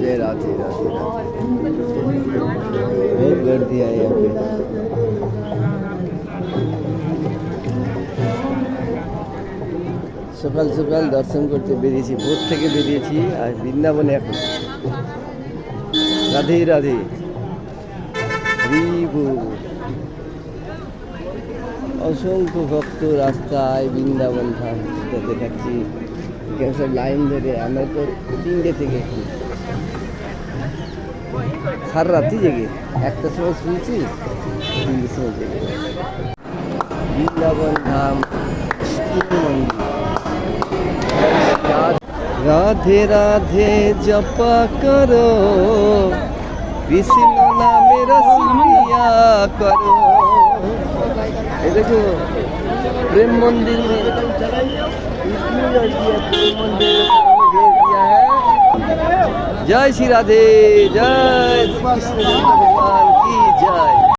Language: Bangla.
जय राधे राधे राधे। बहुत गर्दी है यहाँ पे। সকাল সকাল দর্শন করতে বেরিয়েছি, ভোর থেকে বেরিয়েছি আর বৃন্দাবনে এখন। রাধে রাধে হরিবু। অসংখ্য ভক্ত রাস্তায় বৃন্দাবন ধাম দেখাচ্ছি। এখানে সব লাইন ধরে, আমরা তো 3টে থেকে সারা রাত্রি জেগে, 1টার সময় শুয়েছি, 3টের সময় জেগে। বৃন্দাবন ধাম মন্দির। राधे राधे जपा करो, कृष्ण नामे रस पिया करो। ये देखो प्रेम मंदिर में प्रेम मंदिर घेर दिया है। जय श्री राधे, जय कृष्ण भगवान।